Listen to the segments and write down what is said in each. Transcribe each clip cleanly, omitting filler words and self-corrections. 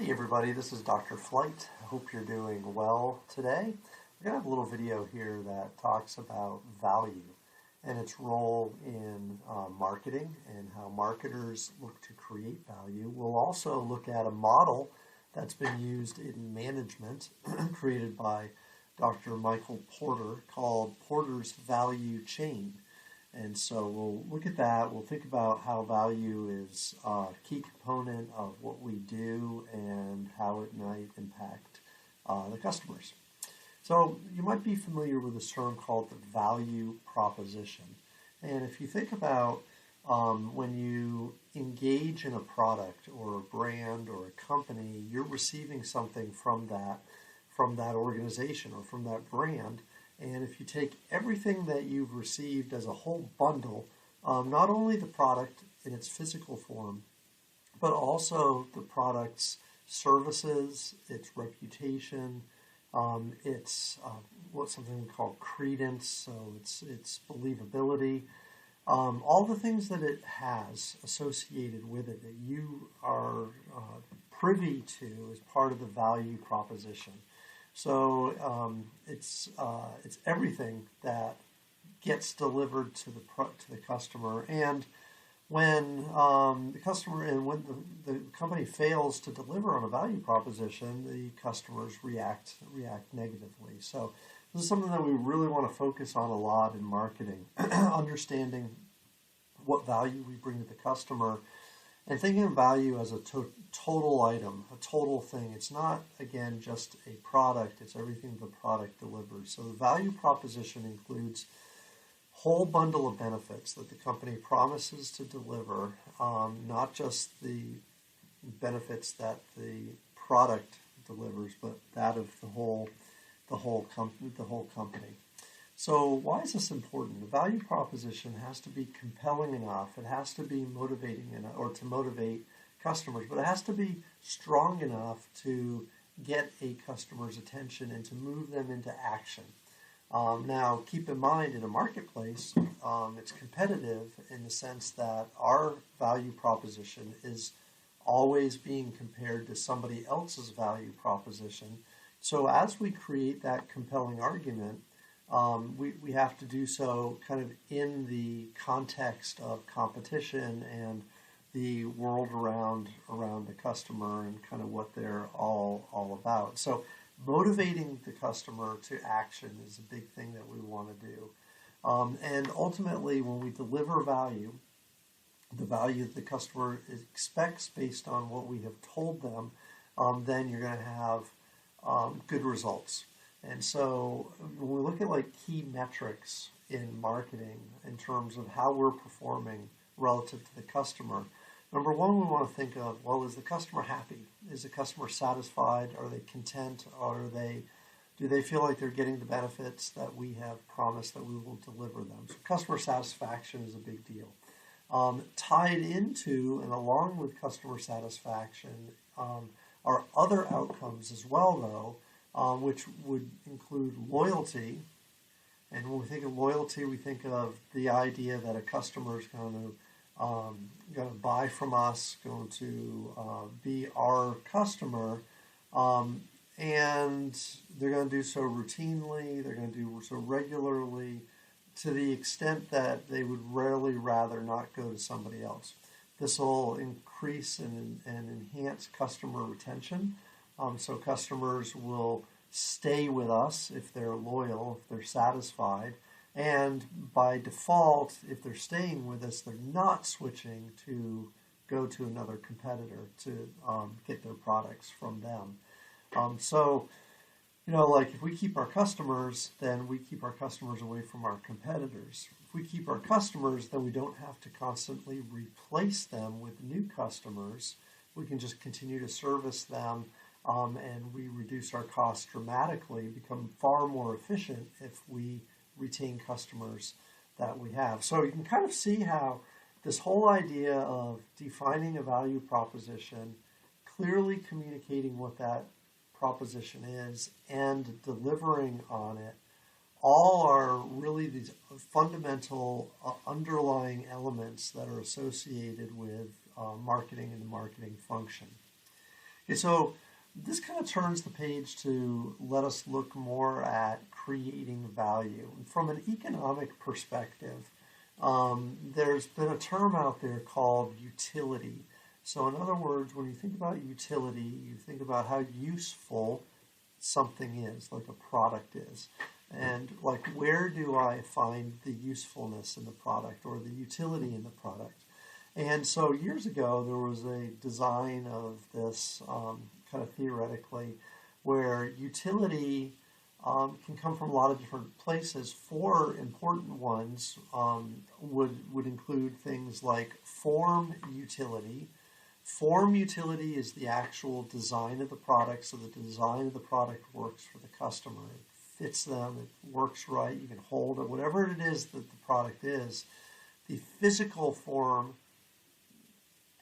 Hey everybody, this is Dr. Flight. I hope you're doing well today. We're going to have a little video here that talks about value and its role in marketing and how marketers look to create value. We'll also look at a model that's been used in management created by Dr. Michael Porter called Porter's Value Chain. And so we'll look at that. We'll think about how value is a key component of what we do and how it might impact the customers. So you might be familiar with this term called the value proposition. And if you think about when you engage in a product or a brand or a company, you're receiving something from that organization or from that brand. And if you take everything that you've received as a whole bundle, not only the product in its physical form, but also the product's services, its reputation, its what's something we call credence, so its believability, all the things that it has associated with it that you are privy to as part of the value proposition. So it's everything that gets delivered to the customer, and when the company fails to deliver on a value proposition, the customers react negatively. So this is something that we really want to focus on a lot in marketing, understanding what value we bring to the customer. And thinking of value as a total item, a total thing. It's not, again, just a product. It's everything the product delivers. So the value proposition includes a whole bundle of benefits that the company promises to deliver, not just the benefits that the product delivers, but that of the whole company. So why is this important? The value proposition has to be compelling enough. It has to be motivating enough, or to motivate customers, but it has to be strong enough to get a customer's attention and to move them into action. Now, keep in mind, in a marketplace, it's competitive in the sense that our value proposition is always being compared to somebody else's value proposition. So as we create that compelling argument, we have to do so kind of in the context of competition and the world around the customer and kind of what they're all about. So motivating the customer to action is a big thing that we want to do. And ultimately, when we deliver value, the value that the customer expects based on what we have told them, then you're going to have good results. And so when we look at like key metrics in marketing in terms of how we're performing relative to the customer, number one, we want to think of, well, is the customer happy? Is the customer satisfied? Are they content? Do they feel like they're getting the benefits that we have promised that we will deliver them? So customer satisfaction is a big deal. Tied into and along with customer satisfaction are other outcomes as well, though, which would include loyalty. And when we think of loyalty, we think of the idea that a customer is going to buy from us, going to be our customer, and they're going to do so routinely, they're going to do so regularly, to the extent that they would rarely rather not go to somebody else. This will increase and enhance customer retention. So customers will stay with us if they're loyal, if they're satisfied. And by default, if they're staying with us, they're not switching to go to another competitor to get their products from them. So, like if we keep our customers, then we keep our customers away from our competitors. If we keep our customers, then we don't have to constantly replace them with new customers. We can just continue to service them, and we reduce our costs dramatically, become far more efficient if we retain customers that we have. So you can kind of see how this whole idea of defining a value proposition, clearly communicating what that proposition is, and delivering on it, all are really these fundamental underlying elements that are associated with marketing and the marketing function. Okay, so this kind of turns the page to let us look more at creating value. From an economic perspective, there's been a term out there called utility. So in other words, when you think about utility, you think about how useful something is, like a product is. And like, where do I find the usefulness in the product or the utility in the product? And so years ago, there was a design of this kind of theoretically where utility can come from a lot of different places. Four important ones would include things like form utility. Form utility is the actual design of the product, so the design of the product works for the customer. It fits them, it works right, you can hold it, whatever it is that the product is. The physical form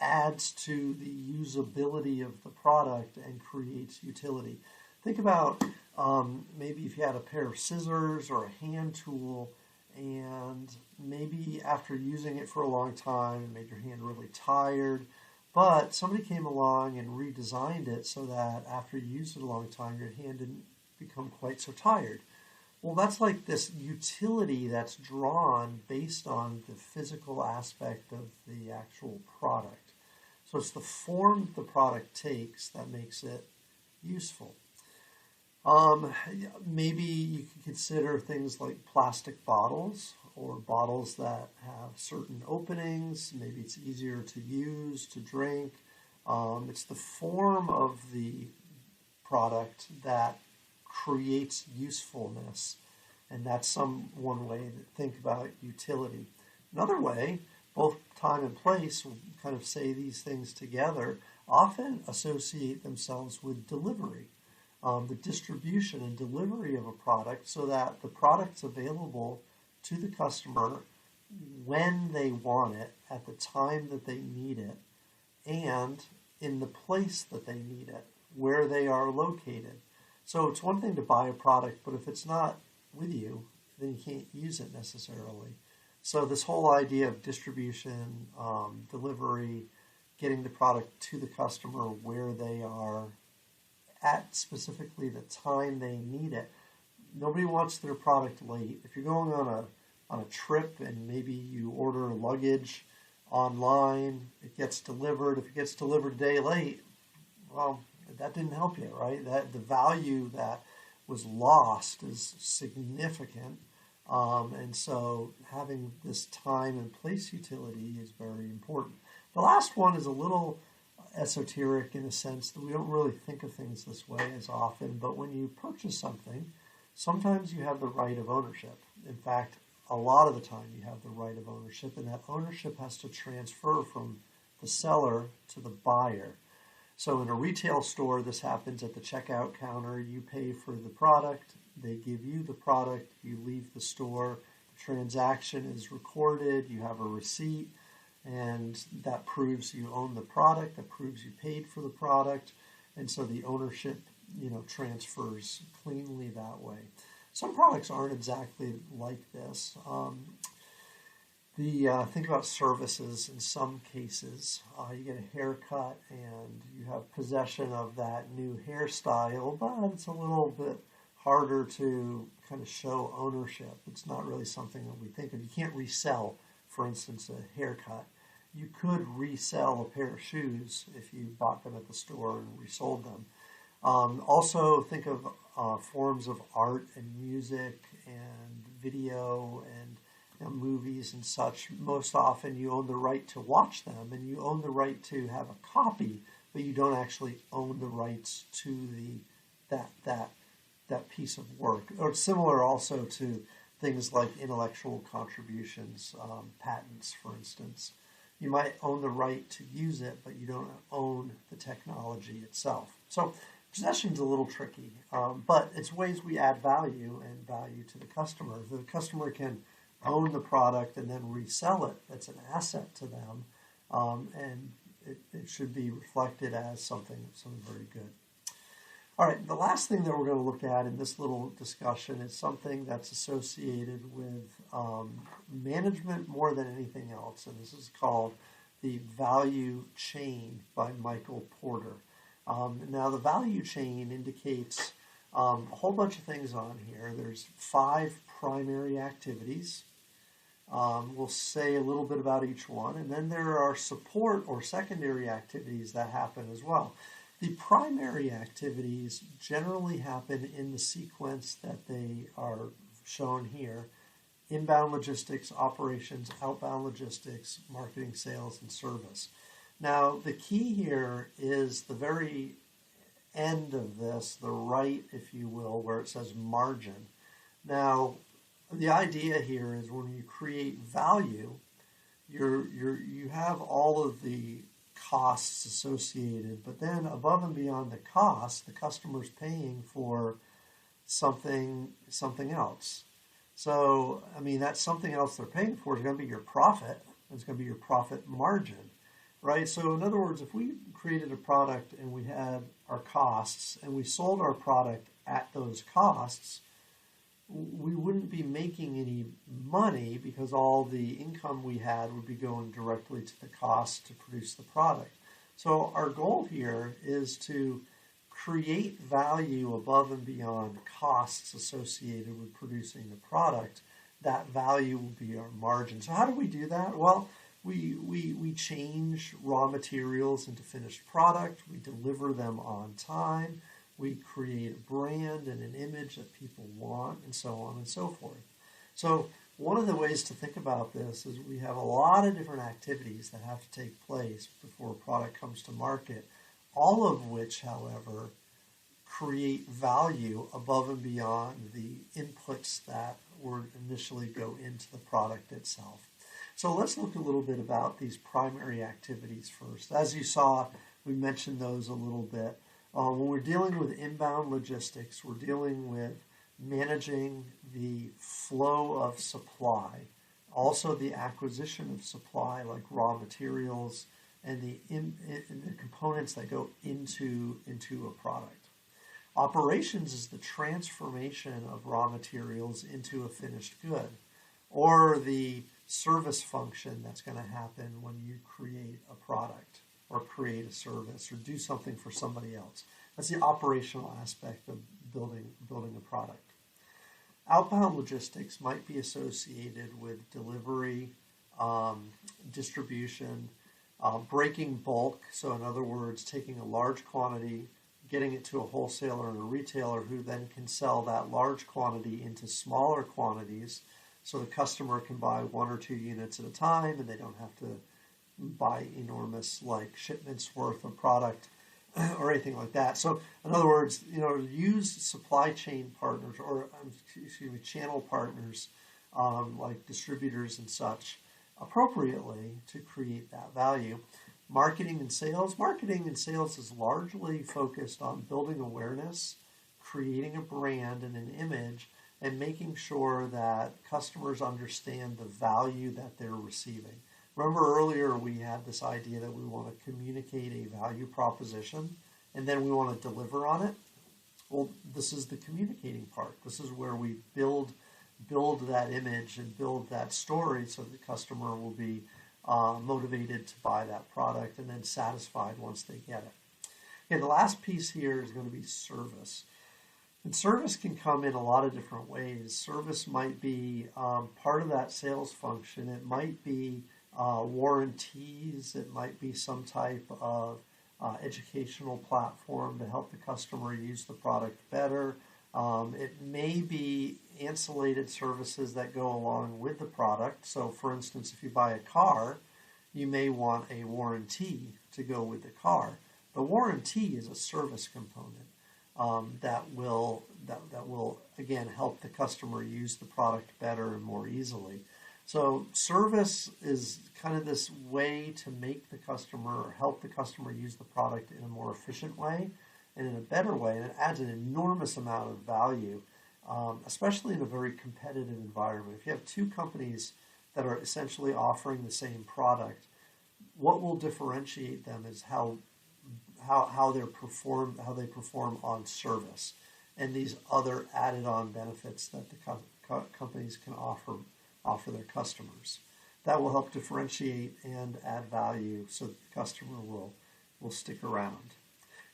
adds to the usability of the product and creates utility. Think about maybe if you had a pair of scissors or a hand tool, and maybe after using it for a long time, it made your hand really tired, but somebody came along and redesigned it so that after you used it a long time, your hand didn't become quite so tired. Well, that's like this utility that's drawn based on the physical aspect of the actual product. So it's the form the product takes that makes it useful. Maybe you could consider things like plastic bottles or bottles that have certain openings. Maybe it's easier to use, to drink. It's the form of the product that creates usefulness, and that's one way to think about utility. Another way, both time and place will kind of say these things together, often associate themselves with delivery. The distribution and delivery of a product so that the product's available to the customer when they want it, at the time that they need it, and in the place that they need it, where they are located. So it's one thing to buy a product, but if it's not with you, then you can't use it necessarily. So this whole idea of distribution, delivery, getting the product to the customer where they are at specifically the time they need it. Nobody wants their product late. If you're going on a trip and maybe you order luggage online, it gets delivered. If it gets delivered a day late, well, that didn't help you, right? That the value that was lost is significant. And so having this time and place utility is very important. The last one is a little esoteric in a sense that we don't really think of things this way as often, but when you purchase something, sometimes you have the right of ownership. In fact, a lot of the time you have the right of ownership, and that ownership has to transfer from the seller to the buyer. So in a retail store, this happens at the checkout counter. You pay for the product, they give you the product, you leave the store, the transaction is recorded, you have a receipt, and that proves you own the product, that proves you paid for the product, and so the ownership, transfers cleanly that way. Some products aren't exactly like this. Think about services in some cases. You get a haircut and you have possession of that new hairstyle, but it's a little bit harder to kind of show ownership. It's not really something that we think of. You can't resell, for instance, a haircut. You could resell a pair of shoes if you bought them at the store and resold them. Also think of forms of art and music and video and movies and such. Most often you own the right to watch them and you own the right to have a copy, but you don't actually own the rights to that piece of work. Or similar also to things like intellectual contributions, patents, for instance. You might own the right to use it, but you don't own the technology itself. So possession is a little tricky, but it's ways we add value and value to the customer. The customer can own the product and then resell it. That's an asset to them, and it should be reflected as something very good. All right, the last thing that we're going to look at in this little discussion is something that's associated with management more than anything else, and this is called the value chain by Michael Porter. Now, the value chain indicates a whole bunch of things on here. There's 5 primary activities. We'll say a little bit about each one, and then there are support or secondary activities that happen as well. The primary activities generally happen in the sequence that they are shown here: inbound logistics, operations, outbound logistics, marketing, sales, and service. Now, the key here is the very end of this, the right, if you will, where it says margin. Now, the idea here is when you create value, you have all of the costs associated, but then above and beyond the cost, the customer's paying for something else. So, I mean, that something else they're paying for is going to be your profit. It's going to be your profit margin, right? So, in other words, if we created a product and we had our costs and we sold our product at those costs, we wouldn't be making any money because all the income we had would be going directly to the cost to produce the product. So our goal here is to create value above and beyond costs associated with producing the product. That value will be our margin. So how do we do that? Well, we change raw materials into finished product. We deliver them on time. We create a brand and an image that people want, and so on and so forth. So one of the ways to think about this is we have a lot of different activities that have to take place before a product comes to market, all of which, however, create value above and beyond the inputs that would initially go into the product itself. So let's look a little bit about these primary activities first. As you saw, we mentioned those a little bit. When we're dealing with inbound logistics, we're dealing with managing the flow of supply, also the acquisition of supply like raw materials and the components that go into a product. Operations is the transformation of raw materials into a finished good, or the service function that's going to happen when you create a product or create a service or do something for somebody else. That's the operational aspect of building a product. Outbound logistics might be associated with delivery, distribution, breaking bulk. So in other words, taking a large quantity, getting it to a wholesaler and a retailer who then can sell that large quantity into smaller quantities so the customer can buy 1 or 2 units at a time and they don't have to buy enormous shipments worth of product or anything like that. So in other words, use supply chain partners or channel partners like distributors and such appropriately to create that value. Marketing and sales is largely focused on building awareness, creating a brand and an image, and making sure that customers understand the value that they're receiving. Remember earlier we had this idea that we want to communicate a value proposition and then we want to deliver on it. Well, this is the communicating part. This is where we build that image and build that story so the customer will be motivated to buy that product and then satisfied once they get it. Okay, the last piece here is going to be service. And service can come in a lot of different ways. Service might be part of that sales function. It might be warranties. It might be some type of educational platform to help the customer use the product better. It may be ancillary services that go along with the product. So, for instance, if you buy a car, you may want a warranty to go with the car. The warranty is a service component that will again help the customer use the product better and more easily. So service is kind of this way to make the customer or help the customer use the product in a more efficient way and in a better way, and it adds an enormous amount of value, especially in a very competitive environment. If you have 2 companies that are essentially offering the same product, what will differentiate them is how they perform on service and these other added-on benefits that the companies can offer their customers. That will help differentiate and add value so that the customer will stick around.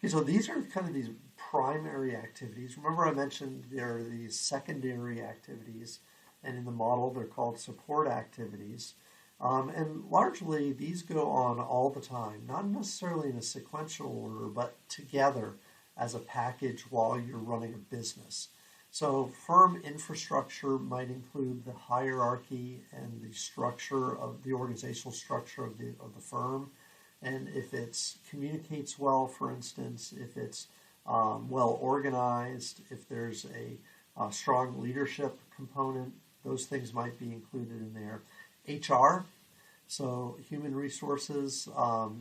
Okay, so these are kind of these primary activities. Remember I mentioned there are these secondary activities, and in the model they're called support activities. And largely these go on all the time, not necessarily in a sequential order, but together as a package while you're running a business. So firm infrastructure might include the hierarchy and the structure of the organizational structure of the firm. And if it communicates well, for instance, if it's well organized, if there's a strong leadership component, those things might be included in there. HR, so human resources,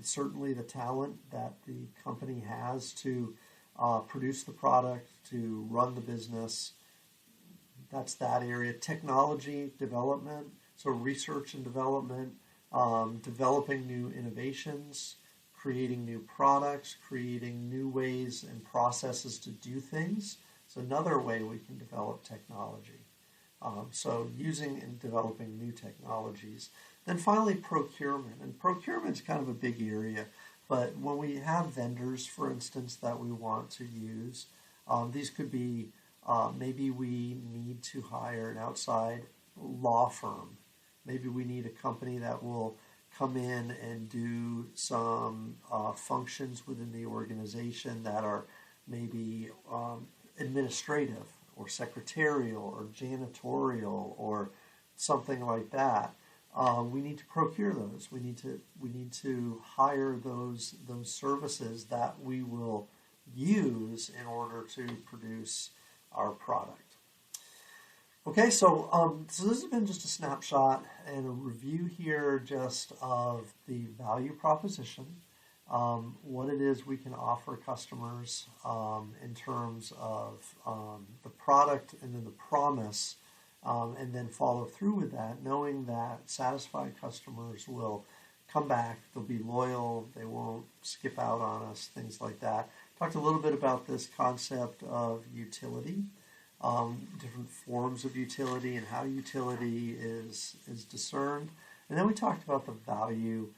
certainly the talent that the company has to produce the product, to run the business. That's that area. Technology development, so research and development, developing new innovations, creating new products, creating new ways and processes to do things. It's another way we can develop technology. So using and developing new technologies. Then finally, procurement. And procurement is kind of a big area. But when we have vendors, for instance, that we want to use, these could be maybe we need to hire an outside law firm. Maybe we need a company that will come in and do some functions within the organization that are maybe administrative or secretarial or janitorial or something like that. We need to procure those. We need to hire those services that we will use in order to produce our product. Okay, so this has been just a snapshot and a review here just of the value proposition, what it is we can offer customers in terms of the product and then the promise, and then follow through with that, knowing that satisfied customers will come back, they'll be loyal, they won't skip out on us, things like that. Talked a little bit about this concept of utility. Different forms of utility and how utility is discerned, and then we talked about the value,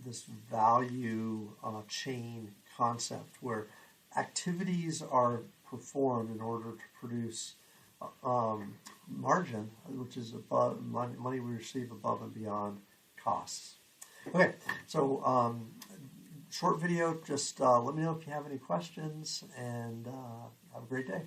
this value chain concept where activities are performed in order to produce margin, which is above money we receive above and beyond costs. Okay, so. Short video, just let me know if you have any questions, and have a great day.